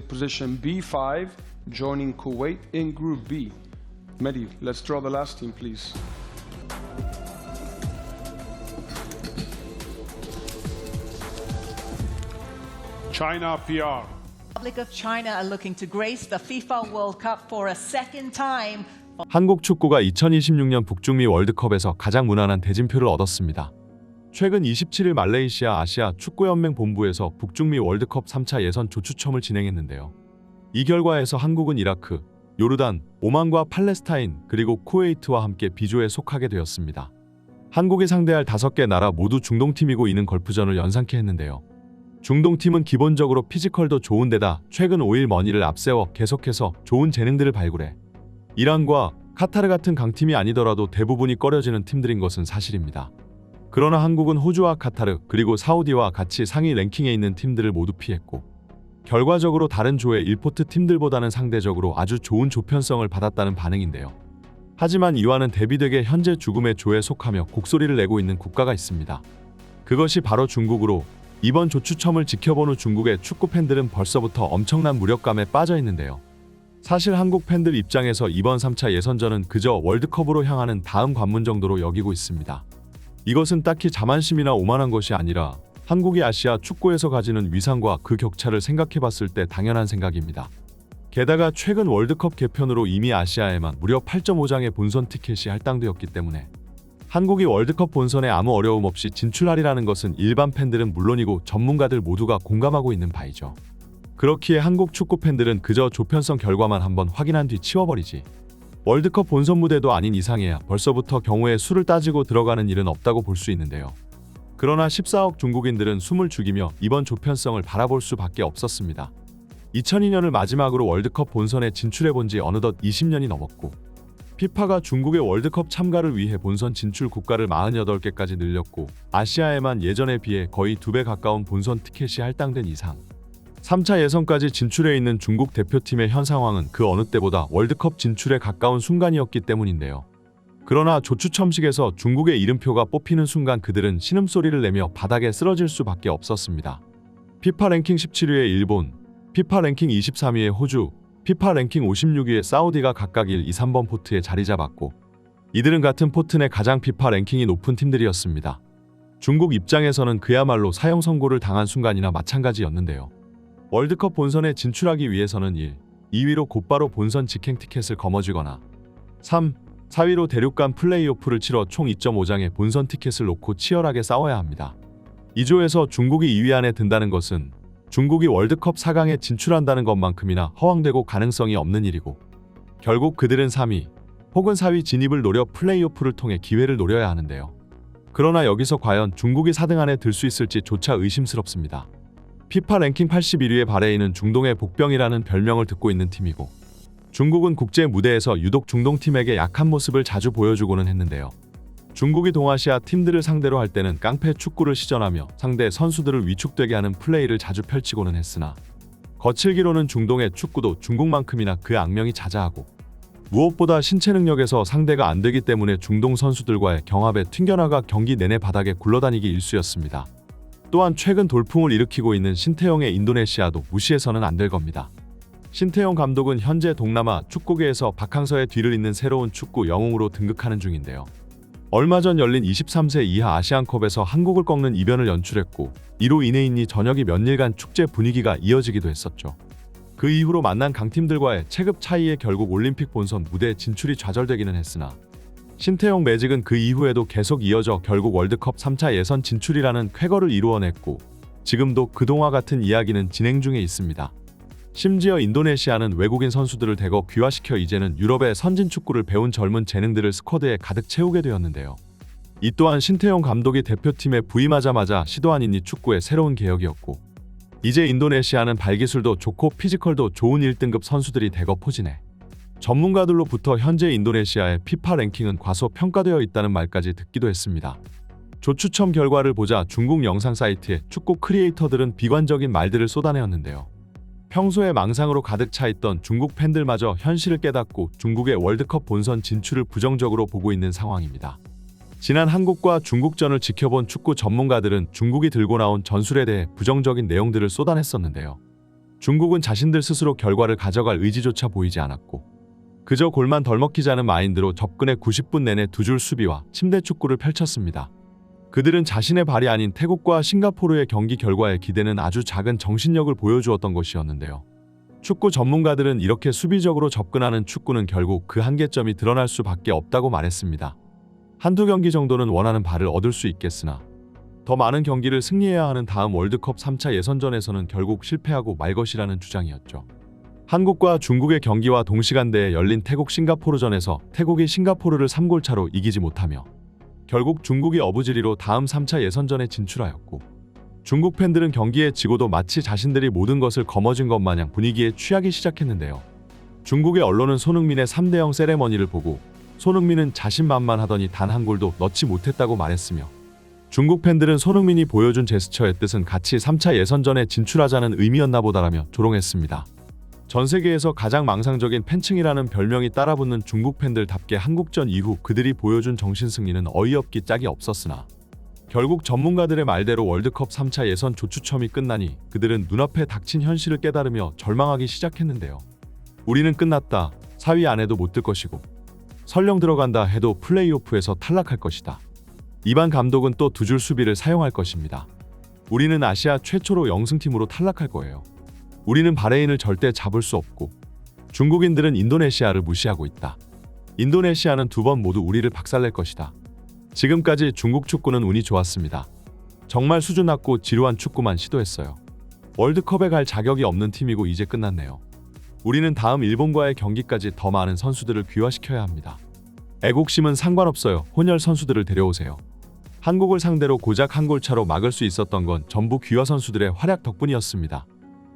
position B5, joining Kuwait in Group B. Mehdi, let's draw the last team, please. China PR. Republic of China are looking to grace the FIFA World Cup for a second time. 한국 축구가 2026년 북중미 월드컵에서 가장 무난한 대진표를 얻었습니다. 최근 27일 말레이시아 아시아 축구연맹 본부에서 북중미 월드컵 3차 예선 조추첨을 진행했는데요. 이 결과에서 한국은 이라크, 요르단, 오만과 팔레스타인 그리고 쿠웨이트와 함께 B조에 속하게 되었습니다. 한국이 상대할 5개 나라 모두 중동팀이고 이는 걸프전을 연상케 했는데요. 중동팀은 기본적으로 피지컬도 좋은 데다 최근 5일 머니를 앞세워 계속해서 좋은 재능들을 발굴해 이란과 카타르 같은 강팀이 아니더라도 대부분이 꺼려지는 팀들인 것은 사실입니다. 그러나 한국은 호주와 카타르 그리고 사우디와 같이 상위 랭킹에 있는 팀들을 모두 피했고 결과적으로 다른 조의 1포트 팀들보다는 상대적으로 아주 좋은 조편성을 받았다는 반응인데요. 하지만 이와는 대비되게 현재 죽음의 조에 속하며 곡소리를 내고 있는 국가가 있습니다. 그것이 바로 중국으로 이번 조추첨을 지켜본 후 중국의 축구 팬들은 벌써부터 엄청난 무력감에 빠져 있는데요. 사실 한국 팬들 입장에서 이번 3차 예선전은 그저 월드컵으로 향하는 다음 관문 정도로 여기고 있습니다. 이것은 딱히 자만심이나 오만한 것이 아니라 한국이 아시아 축구에서 가지는 위상과 그 격차를 생각해봤을 때 당연한 생각입니다. 게다가 최근 월드컵 개편으로 이미 아시아에만 무려 8.5장의 본선 티켓이 할당되었기 때문에 한국이 월드컵 본선에 아무 어려움 없이 진출하리라는 것은 일반 팬들은 물론이고 전문가들 모두가 공감하고 있는 바이죠. 그렇기에 한국 축구 팬들은 그저 조편성 결과만 한번 확인한 뒤 치워버리지 월드컵 본선 무대도 아닌 이상해야 벌써부터 경우의 수를 따지고 들어가는 일은 없다고 볼 수 있는데요. 그러나 14억 중국인들은 숨을 죽이며 이번 조편성을 바라볼 수밖에 없었습니다. 2002년을 마지막으로 월드컵 본선에 진출해본 지 어느덧 20년이 넘었고 피파가 중국의 월드컵 참가를 위해 본선 진출 국가를 48개까지 늘렸고 아시아에만 예전에 비해 거의 2배 가까운 본선 티켓이 할당된 이상 3차 예선까지 진출해 있는 중국 대표팀의 현 상황은 그 어느 때보다 월드컵 진출에 가까운 순간이었기 때문인데요. 그러나 조추첨식에서 중국의 이름표가 뽑히는 순간 그들은 신음소리를 내며 바닥에 쓰러질 수밖에 없었습니다. 피파 랭킹 17위의 일본, 피파 랭킹 23위의 호주, 피파 랭킹 56위의 사우디가 각각 1, 2, 3번 포트에 자리 잡았고 이들은 같은 포트 내 가장 피파 랭킹이 높은 팀들이었습니다. 중국 입장에서는 그야말로 사형 선고를 당한 순간이나 마찬가지였는데요. 월드컵 본선에 진출하기 위해서는 1, 2위로 곧바로 본선 직행 티켓을 거머쥐거나 3, 4위로 대륙 간 플레이오프를 치러 총 2.5장의 본선 티켓을 놓고 치열하게 싸워야 합니다. 2조에서 중국이 2위 안에 든다는 것은 중국이 월드컵 4강에 진출한다는 것만큼이나 허황되고 가능성이 없는 일이고 결국 그들은 3위 혹은 4위 진입을 노려 플레이오프를 통해 기회를 노려야 하는데요. 그러나 여기서 과연 중국이 4등 안에 들 수 있을지 조차 의심스럽습니다. 피파 랭킹 81위의 바레인은 중동의 복병이라는 별명을 듣고 있는 팀이고 중국은 국제 무대에서 유독 중동팀에게 약한 모습을 자주 보여주고는 했는데요. 중국이 동아시아 팀들을 상대로 할 때는 깡패 축구를 시전하며 상대 선수들을 위축되게 하는 플레이를 자주 펼치고는 했으나 거칠기로는 중동의 축구도 중국만큼이나 그 악명이 자자하고 무엇보다 신체 능력에서 상대가 안 되기 때문에 중동 선수들과의 경합에 튕겨나가 경기 내내 바닥에 굴러다니기 일쑤였습니다. 또한 최근 돌풍을 일으키고 있는 신태용의 인도네시아도 무시해서는 안 될 겁니다. 신태용 감독은 현재 동남아 축구계에서 박항서의 뒤를 잇는 새로운 축구 영웅으로 등극하는 중인데요. 얼마 전 열린 23세 이하 아시안컵에서 한국을 꺾는 이변을 연출했고 이로 인해인이 저녁이 몇 일간 축제 분위기가 이어지기도 했었죠. 그 이후로 만난 강팀들과의 체급 차이에 결국 올림픽 본선 무대 진출이 좌절되기는 했으나 신태용 매직은 그 이후에도 계속 이어져 결국 월드컵 3차 예선 진출이라는 쾌거를 이루어냈고 지금도 그동화 같은 이야기는 진행 중에 있습니다. 심지어 인도네시아는 외국인 선수들을 대거 귀화시켜 이제는 유럽의 선진 축구를 배운 젊은 재능들을 스쿼드에 가득 채우게 되었는데요. 이 또한 신태용 감독이 대표팀에 부임하자마자 시도한 인니 축구의 새로운 개혁이었고 이제 인도네시아는 발기술도 좋고 피지컬도 좋은 1등급 선수들이 대거 포진해 전문가들로부터 현재 인도네시아의 피파 랭킹은 과소평가되어 있다는 말까지 듣기도 했습니다. 조추첨 결과를 보자 중국 영상 사이트의 축구 크리에이터들은 비관적인 말들을 쏟아내었는데요. 평소에 망상으로 가득 차 있던 중국 팬들마저 현실을 깨닫고 중국의 월드컵 본선 진출을 부정적으로 보고 있는 상황입니다. 지난 한국과 중국전을 지켜본 축구 전문가들은 중국이 들고 나온 전술에 대해 부정적인 내용들을 쏟아냈었는데요. 중국은 자신들 스스로 결과를 가져갈 의지조차 보이지 않았고 그저 골만 덜 먹히자는 마인드로 접근해 90분 내내 두 줄 수비와 침대 축구를 펼쳤습니다. 그들은 자신의 발이 아닌 태국과 싱가포르의 경기 결과에 기대는 아주 작은 정신력을 보여주었던 것이었는데요. 축구 전문가들은 이렇게 수비적으로 접근하는 축구는 결국 그 한계점이 드러날 수밖에 없다고 말했습니다. 한두 경기 정도는 원하는 발을 얻을 수 있겠으나 더 많은 경기를 승리해야 하는 다음 월드컵 3차 예선전에서는 결국 실패하고 말 것이라는 주장이었죠. 한국과 중국의 경기와 동시간대에 열린 태국 싱가포르전에서 태국이 싱가포르를 3골 차로 이기지 못하며 결국 중국이 어부지리로 다음 3차 예선전에 진출하였고 중국 팬들은 경기에 지고도 마치 자신들이 모든 것을 거머쥔 것 마냥 분위기에 취하기 시작했는데요. 중국의 언론은 손흥민의 3대0 세레머니를 보고 손흥민은 자신만만하더니 단 한 골도 넣지 못했다고 말했으며 중국 팬들은 손흥민이 보여준 제스처의 뜻은 같이 3차 예선전에 진출하자는 의미였나 보다라며 조롱했습니다. 전 세계에서 가장 망상적인 팬층이라는 별명이 따라붙는 중국 팬들답게 한국전 이후 그들이 보여준 정신승리는 어이없기 짝이 없었으나 결국 전문가들의 말대로 월드컵 3차 예선 조추첨이 끝나니 그들은 눈앞에 닥친 현실을 깨달으며 절망하기 시작했는데요. 우리는 끝났다. 4위 안에도 못 들 것이고 설령 들어간다 해도 플레이오프에서 탈락할 것이다. 이반 감독은 또 두 줄 수비를 사용할 것입니다. 우리는 아시아 최초로 영승팀으로 탈락할 거예요. 우리는 바레인을 절대 잡을 수 없고 중국인들은 인도네시아를 무시하고 있다. 인도네시아는 두 번 모두 우리를 박살낼 것이다. 지금까지 중국 축구는 운이 좋았습니다. 정말 수준 낮고 지루한 축구만 시도했어요. 월드컵에 갈 자격이 없는 팀이고 이제 끝났네요. 우리는 다음 일본과의 경기까지 더 많은 선수들을 귀화시켜야 합니다. 애국심은 상관없어요. 혼혈 선수들을 데려오세요. 한국을 상대로 고작 한 골 차로 막을 수 있었던 건 전부 귀화 선수들의 활약 덕분이었습니다.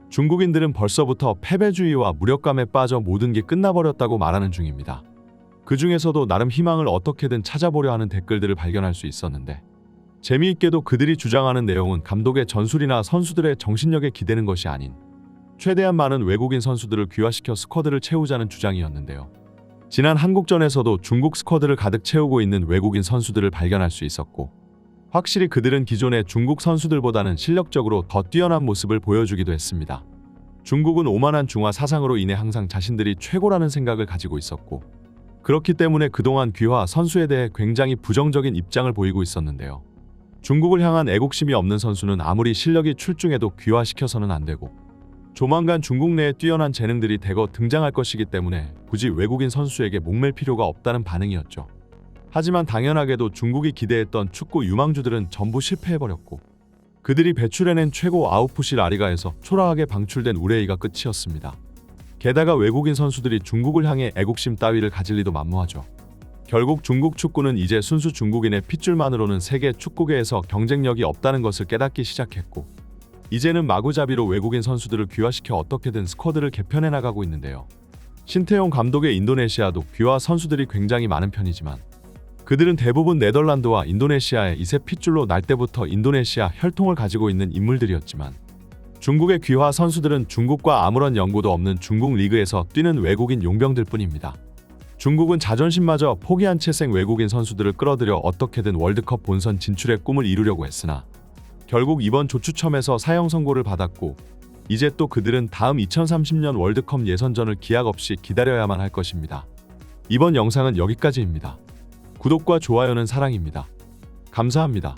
중국인들은 벌써부터 패배주의와 무력감에 빠져 모든 게 끝나버렸다고 말하는 중입니다. 그 중에서도 나름 희망을 어떻게든 찾아보려 하는 댓글들을 발견할 수 있었는데 재미있게도 그들이 주장하는 내용은 감독의 전술이나 선수들의 정신력에 기대는 것이 아닌 최대한 많은 외국인 선수들을 귀화시켜 스쿼드를 채우자는 주장이었는데요. 지난 한국전에서도 중국 스쿼드를 가득 채우고 있는 외국인 선수들을 발견할 수 있었고 확실히 그들은 기존의 중국 선수들보다는 실력적으로 더 뛰어난 모습을 보여주기도 했습니다. 중국은 오만한 중화 사상으로 인해 항상 자신들이 최고라는 생각을 가지고 있었고 그렇기 때문에 그동안 귀화 선수에 대해 굉장히 부정적인 입장을 보이고 있었는데요. 중국을 향한 애국심이 없는 선수는 아무리 실력이 출중해도 귀화시켜서는 안 되고 조만간 중국 내에 뛰어난 재능들이 대거 등장할 것이기 때문에 굳이 외국인 선수에게 목맬 필요가 없다는 반응이었죠. 하지만 당연하게도 중국이 기대했던 축구 유망주들은 전부 실패해버렸고 그들이 배출해낸 최고 아웃풋이 라리가에서 초라하게 방출된 우레이가 끝이었습니다. 게다가 외국인 선수들이 중국을 향해 애국심 따위를 가질 리도 만무하죠. 결국 중국 축구는 이제 순수 중국인의 핏줄만으로는 세계 축구계에서 경쟁력이 없다는 것을 깨닫기 시작했고 이제는 마구잡이로 외국인 선수들을 귀화시켜 어떻게든 스쿼드를 개편해 나가고 있는데요. 신태용 감독의 인도네시아도 귀화 선수들이 굉장히 많은 편이지만 그들은 대부분 네덜란드와 인도네시아의 이세 핏줄로 날 때부터 인도네시아 혈통을 가지고 있는 인물들이었지만 중국의 귀화 선수들은 중국과 아무런 연고도 없는 중국 리그에서 뛰는 외국인 용병들 뿐입니다. 중국은 자존심마저 포기한 채생 외국인 선수들을 끌어들여 어떻게든 월드컵 본선 진출의 꿈을 이루려고 했으나 결국 이번 조추첨에서 사형 선고를 받았고 이제 또 그들은 다음 2030년 월드컵 예선전을 기약 없이 기다려야만 할 것입니다. 이번 영상은 여기까지입니다. 구독과 좋아요는 사랑입니다. 감사합니다.